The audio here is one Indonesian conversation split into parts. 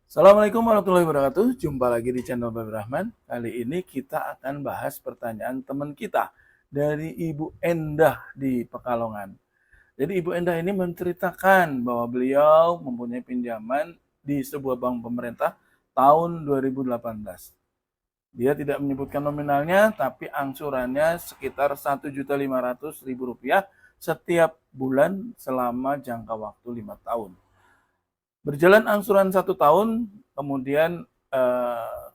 Assalamualaikum warahmatullahi wabarakatuh. Jumpa lagi di channel Baby Rahman. Kali ini kita akan bahas pertanyaan teman kita dari Ibu Endah di Pekalongan. Jadi Ibu Endah ini menceritakan bahwa beliau mempunyai pinjaman di sebuah bank pemerintah tahun 2018. Dia tidak menyebutkan nominalnya, tapi angsurannya sekitar Rp1.500.000 setiap bulan selama jangka waktu 5 tahun. Berjalan angsuran 1 tahun, kemudian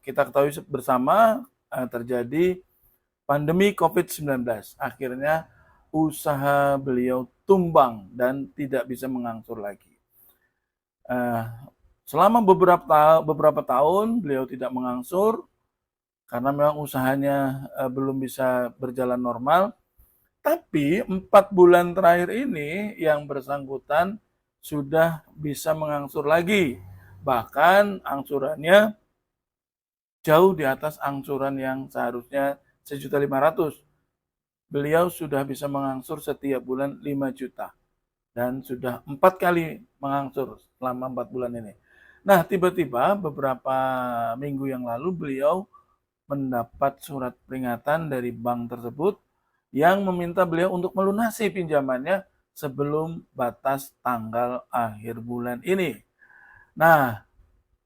kita ketahui bersama terjadi pandemi COVID-19. Akhirnya usaha beliau tumbang dan tidak bisa mengangsur lagi. Eh, Selama beberapa tahun beliau tidak mengangsur karena memang usahanya belum bisa berjalan normal. Tapi 4 bulan terakhir ini yang bersangkutan sudah bisa mengangsur lagi. Bahkan angsurannya jauh di atas angsuran yang seharusnya 1.500.000. Beliau sudah bisa mengangsur setiap bulan 5 juta. Dan sudah 4 kali mengangsur selama 4 bulan ini. Nah, tiba-tiba beberapa minggu yang lalu beliau mendapat surat peringatan dari bank tersebut yang meminta beliau untuk melunasi pinjamannya sebelum batas tanggal akhir bulan ini. Nah,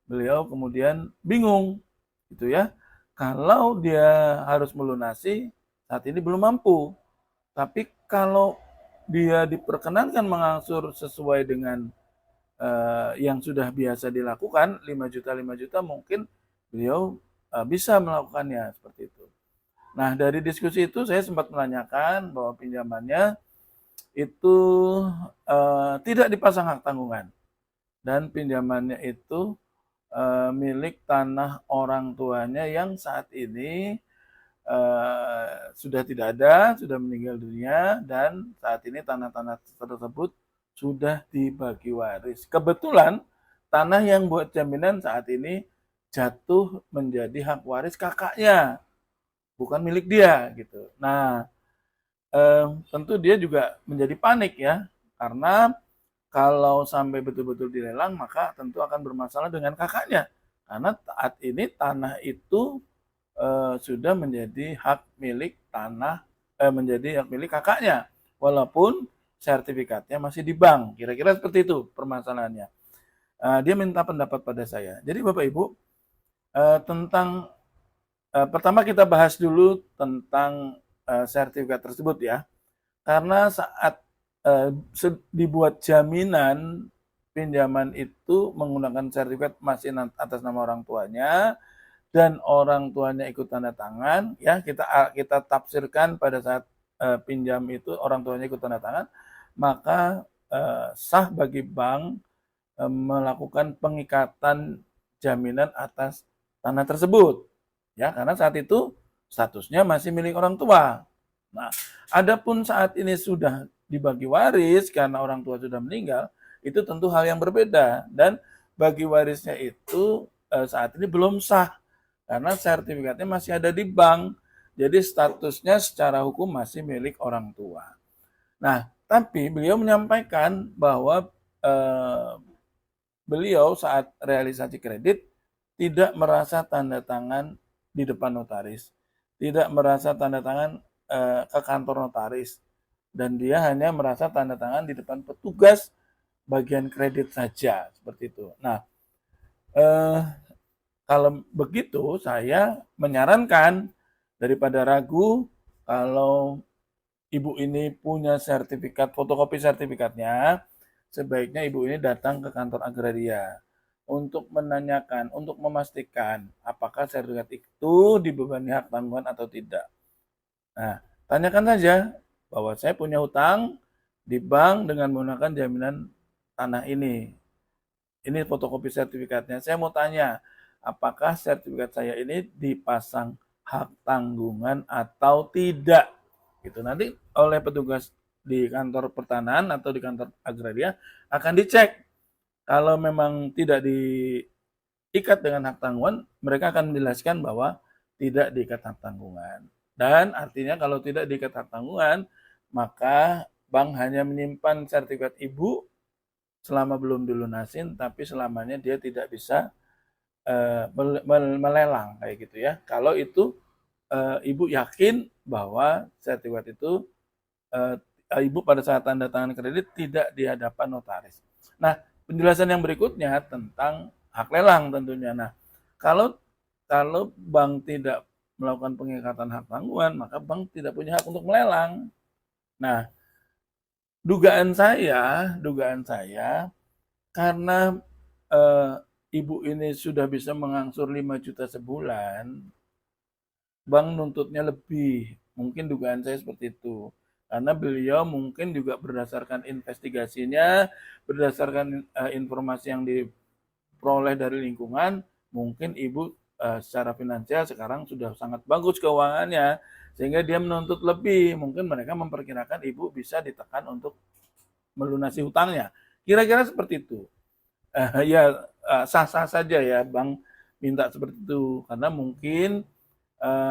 beliau kemudian bingung gitu ya. Kalau dia harus melunasi saat ini belum mampu. Tapi kalau dia diperkenankan mengangsur sesuai dengan yang sudah biasa dilakukan 5 juta 5 juta mungkin beliau bisa melakukannya seperti itu. Nah, dari diskusi itu saya sempat menanyakan bahwa pinjamannya itu tidak dipasang hak tanggungan dan pinjamannya itu milik tanah orang tuanya yang saat ini sudah tidak ada, sudah meninggal dunia dan saat ini tanah-tanah tersebut sudah dibagi waris. Kebetulan tanah yang buat jaminan saat ini jatuh menjadi hak waris kakaknya, bukan milik dia gitu. Nah, tentu dia juga menjadi panik ya, karena kalau sampai betul-betul dilelang maka tentu akan bermasalah dengan kakaknya. Karena saat ini tanah itu sudah menjadi hak milik menjadi hak milik kakaknya, walaupun sertifikatnya masih di bank. Kira-kira seperti itu permasalahannya. Dia minta pendapat pada saya. Jadi Bapak Ibu, tentang pertama kita bahas dulu tentang sertifikat tersebut ya. Karena saat dibuat jaminan pinjaman itu menggunakan sertifikat masih atas nama orang tuanya dan orang tuanya ikut tanda tangan, ya kita tafsirkan pada saat pinjam itu orang tuanya ikut tanda tangan, maka sah bagi bank melakukan pengikatan jaminan atas tanah tersebut. Ya, karena saat itu statusnya masih milik orang tua. Nah, adapun saat ini sudah dibagi waris karena orang tua sudah meninggal, itu tentu hal yang berbeda dan bagi warisnya itu saat ini belum sah karena sertifikatnya masih ada di bank. Jadi statusnya secara hukum masih milik orang tua. Nah, tapi beliau menyampaikan bahwa eh, beliau saat realisasi kredit tidak merasa tanda tangan di depan notaris, tidak merasa tanda tangan ke kantor notaris, dan dia hanya merasa tanda tangan di depan petugas bagian kredit saja seperti itu. Nah, eh, kalau begitu saya menyarankan daripada ragu, kalau ibu ini punya sertifikat, fotokopi sertifikatnya, sebaiknya ibu ini datang ke kantor agraria untuk menanyakan, untuk memastikan apakah sertifikat itu dibebani hak tanggungan atau tidak. Nah, tanyakan saja bahwa saya punya hutang di bank dengan menggunakan jaminan tanah ini. Ini fotokopi sertifikatnya. Saya mau tanya, apakah sertifikat saya ini dipasang hak tanggungan atau tidak? Gitu. Nanti oleh petugas di kantor pertanahan atau di kantor agraria akan dicek. Kalau memang tidak diikat dengan hak tanggungan, mereka akan menjelaskan bahwa tidak diikat hak tanggungan. Dan artinya kalau tidak diikat hak tanggungan, maka bank hanya menyimpan sertifikat ibu selama belum dilunasin, tapi selamanya dia tidak bisa melelang kayak gitu ya. Kalau itu ibu yakin bahwa sertifikat itu ibu pada saat tanda tangan kredit tidak di hadapan notaris. Nah, penjelasan yang berikutnya tentang hak lelang tentunya. Nah, kalau kalau bank tidak melakukan pengikatan hak tanggungan, maka bank tidak punya hak untuk melelang. Nah, dugaan saya karena eh, ibu ini sudah bisa mengangsur 5 juta sebulan, bank nuntutnya lebih. Mungkin dugaan saya seperti itu. Karena beliau mungkin juga berdasarkan investigasinya, berdasarkan informasi yang diperoleh dari lingkungan, mungkin ibu secara finansial sekarang sudah sangat bagus keuangannya, sehingga dia menuntut lebih. Mungkin mereka memperkirakan ibu bisa ditekan untuk melunasi hutangnya. Kira-kira seperti itu. Ya sah-sah saja ya Bang minta seperti itu. Karena mungkin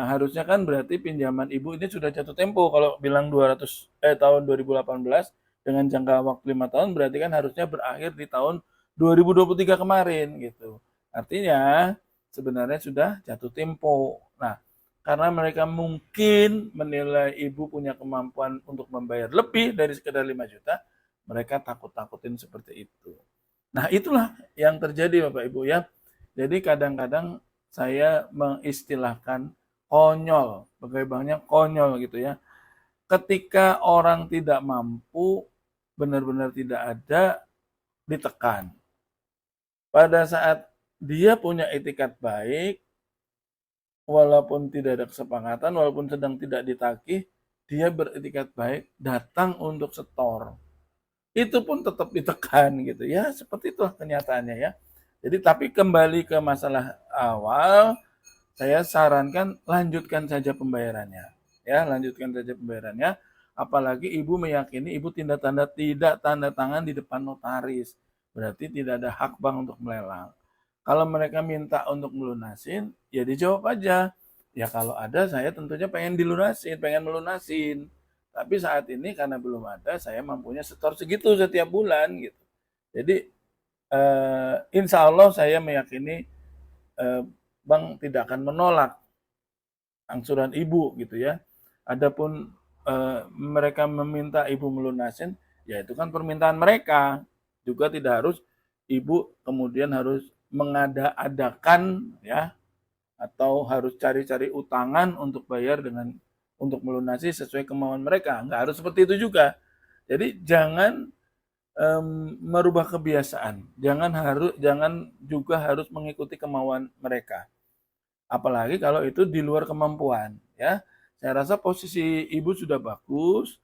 harusnya kan berarti pinjaman ibu ini sudah jatuh tempo. Kalau bilang tahun 2018 dengan jangka waktu 5 tahun berarti kan harusnya berakhir di tahun 2023 kemarin gitu. Artinya sebenarnya sudah jatuh tempo. Nah, karena mereka mungkin menilai ibu punya kemampuan untuk membayar lebih dari sekedar 5 juta, mereka takut-takutin seperti itu. Nah, itulah yang terjadi Bapak Ibu ya. Jadi kadang-kadang saya mengistilahkan konyol, bagaimana konyol gitu ya. Ketika orang tidak mampu, benar-benar tidak ada, ditekan. Pada saat dia punya etikat baik, walaupun tidak ada kesepakatan, walaupun sedang tidak ditagih, dia beretikat baik, datang untuk setor. Itu pun tetap ditekan gitu ya, seperti itulah kenyataannya ya. Jadi tapi kembali ke masalah awal, saya sarankan lanjutkan saja pembayarannya. Ya, lanjutkan saja pembayarannya. Apalagi ibu meyakini ibu tidak tanda tangan di depan notaris. Berarti tidak ada hak bank untuk melelang. Kalau mereka minta untuk melunasin, ya dijawab aja. Ya kalau ada saya tentunya pengen dilunasin, pengen melunasin. Tapi saat ini karena belum ada, saya mampunya setor segitu setiap bulan gitu. Jadi insya Allah saya meyakini eh, bank tidak akan menolak angsuran ibu gitu ya. Adapun mereka meminta ibu melunasin, ya itu kan permintaan mereka. Juga tidak harus ibu kemudian harus mengada-adakan ya atau harus cari-cari utangan untuk bayar untuk melunasi sesuai kemauan mereka. Nggak harus seperti itu juga. Jadi jangan merubah kebiasaan. Jangan juga harus mengikuti kemauan mereka. Apalagi kalau itu di luar kemampuan ya. Saya rasa posisi ibu sudah bagus.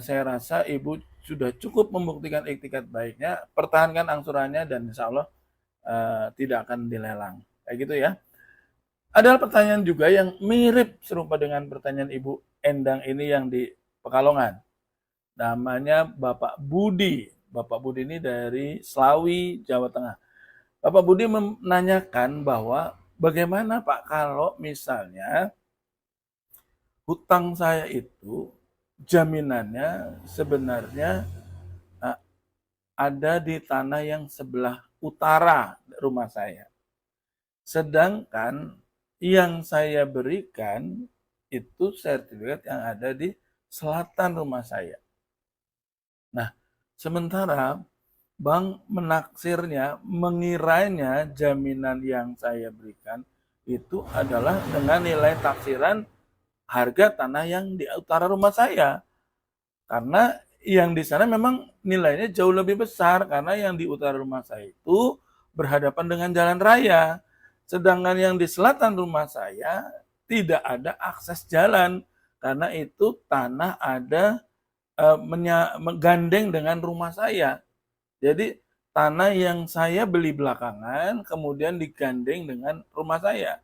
Saya rasa ibu sudah cukup membuktikan etikat baiknya, pertahankan angsurannya dan insya Allah tidak akan dilelang. Kayak gitu ya. Ada pertanyaan juga yang mirip serupa dengan pertanyaan Ibu Endang ini yang di Pekalongan. Namanya Bapak Budi. Bapak Budi ini dari Slawi, Jawa Tengah. Bapak Budi menanyakan bahwa bagaimana Pak kalau misalnya hutang saya itu jaminannya sebenarnya eh, ada di tanah yang sebelah utara rumah saya. Sedangkan yang saya berikan itu sertifikat yang ada di selatan rumah saya. Nah, sementara bank menaksirnya, mengiranya jaminan yang saya berikan itu adalah dengan nilai taksiran harga tanah yang di utara rumah saya. Karena yang di sana memang nilainya jauh lebih besar karena yang di utara rumah saya itu berhadapan dengan jalan raya. Sedangkan yang di selatan rumah saya tidak ada akses jalan karena itu tanah ada menggandeng dengan rumah saya. Jadi tanah yang saya beli belakangan kemudian digandeng dengan rumah saya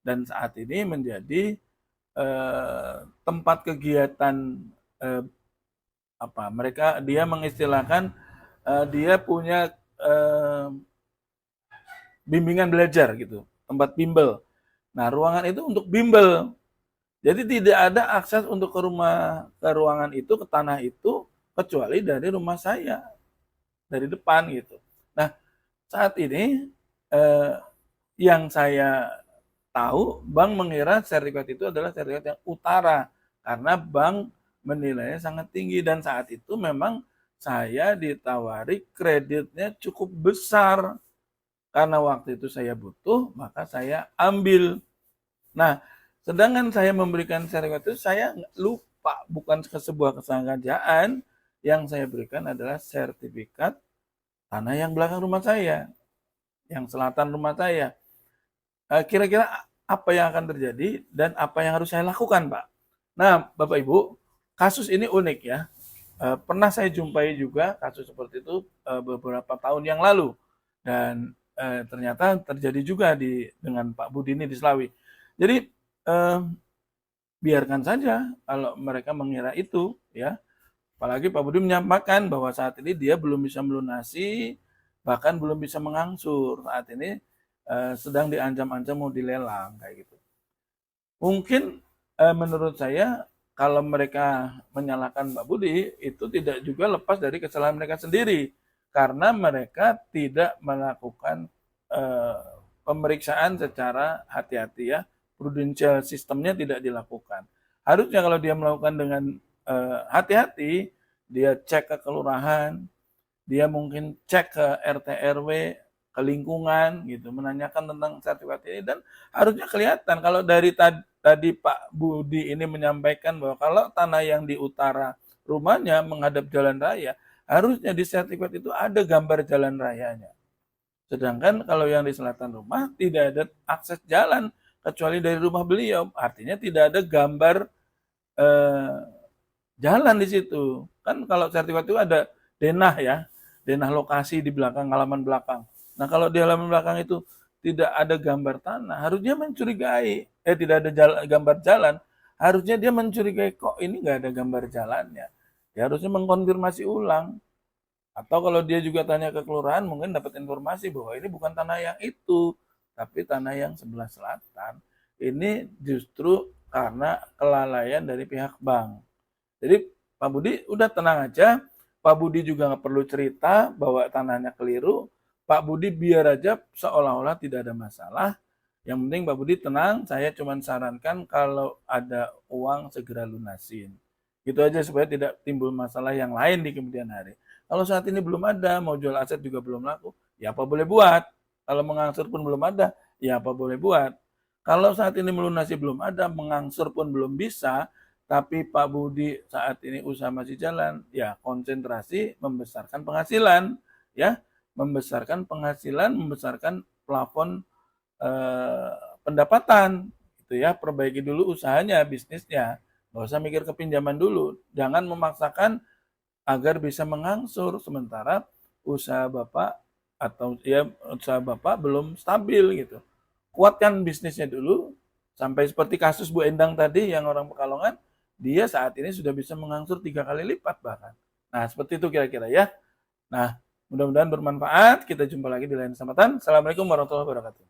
dan saat ini menjadi tempat kegiatan eh, dia mengistilahkan dia punya bimbingan belajar gitu, tempat bimbel. Nah, ruangan itu untuk bimbel. Jadi tidak ada akses untuk ke ruangan itu, ke tanah itu kecuali dari rumah saya, dari depan gitu. Nah, saat ini eh, yang saya tahu, bank mengira sertifikat itu adalah sertifikat yang utara karena bank menilainya sangat tinggi, dan saat itu memang saya ditawari kreditnya cukup besar. Karena waktu itu saya butuh, maka saya ambil. Nah, sedangkan saya memberikan sertifikat itu, saya lupa, bukan ke sebuah kesengajaan. Yang saya berikan adalah sertifikat tanah yang belakang rumah saya, yang selatan rumah saya. Kira-kira apa yang akan terjadi dan apa yang harus saya lakukan, Pak? Nah, Bapak Ibu, kasus ini unik ya. Pernah saya jumpai juga kasus seperti itu beberapa tahun yang lalu, dan ternyata terjadi juga dengan Pak Budi ini di Selawi. Jadi biarkan saja kalau mereka mengira itu, ya. Apalagi Pak Budi menyampaikan bahwa saat ini dia belum bisa melunasi, bahkan belum bisa mengangsur. Saat ini sedang diancam-ancam mau dilelang kayak gitu. Mungkin menurut saya kalau mereka menyalahkan Pak Budi itu tidak juga lepas dari kesalahan mereka sendiri, karena mereka tidak melakukan pemeriksaan secara hati-hati ya, prudential sistemnya tidak dilakukan. Harusnya kalau dia melakukan dengan hati-hati, dia cek ke kelurahan, dia mungkin cek ke RT RW, ke lingkungan gitu, menanyakan tentang sertifikat ini, dan harusnya kelihatan kalau dari tadi Pak Budi ini menyampaikan bahwa kalau tanah yang di utara rumahnya menghadap jalan raya, harusnya di sertifikat itu ada gambar jalan rayanya. Sedangkan kalau yang di selatan rumah tidak ada akses jalan kecuali dari rumah beliau, artinya tidak ada gambar jalan di situ. Kan kalau sertifikat itu ada denah ya, denah lokasi di belakang, halaman belakang. Nah, kalau di halaman belakang itu tidak ada gambar tanah, harusnya mencurigai, tidak ada gambar jalan, harusnya dia mencurigai kok ini nggak ada gambar jalannya. Ya harusnya mengkonfirmasi ulang. Atau kalau dia juga tanya ke kelurahan, mungkin dapat informasi bahwa ini bukan tanah yang itu, tapi tanah yang sebelah selatan. Ini justru karena kelalaian dari pihak bank. Jadi Pak Budi udah tenang aja, Pak Budi juga nggak perlu cerita bahwa tanahnya keliru, Pak Budi biar aja seolah-olah tidak ada masalah. Yang penting Pak Budi tenang, saya cuma sarankan kalau ada uang segera lunasin. Gitu aja supaya tidak timbul masalah yang lain di kemudian hari. Kalau saat ini belum ada, mau jual aset juga belum laku, ya apa boleh buat. Kalau mengangsur pun belum ada, ya apa boleh buat. Kalau saat ini melunasi belum ada, mengangsur pun belum bisa, tapi Pak Budi saat ini usaha masih jalan, ya konsentrasi membesarkan penghasilan, ya membesarkan penghasilan, membesarkan plafon pendapatan, gitu ya, perbaiki dulu usahanya, bisnisnya, nggak usah mikir kepinjaman dulu, jangan memaksakan agar bisa mengangsur sementara usaha Bapak atau ya usaha Bapak belum stabil gitu. Kuatkan bisnisnya dulu sampai seperti kasus Bu Endang tadi yang orang Pekalongan, dia saat ini sudah bisa mengangsur 3 kali lipat bahkan. Nah, seperti itu kira-kira ya. Nah, mudah-mudahan bermanfaat. Kita jumpa lagi di lain kesempatan. Assalamualaikum warahmatullahi wabarakatuh.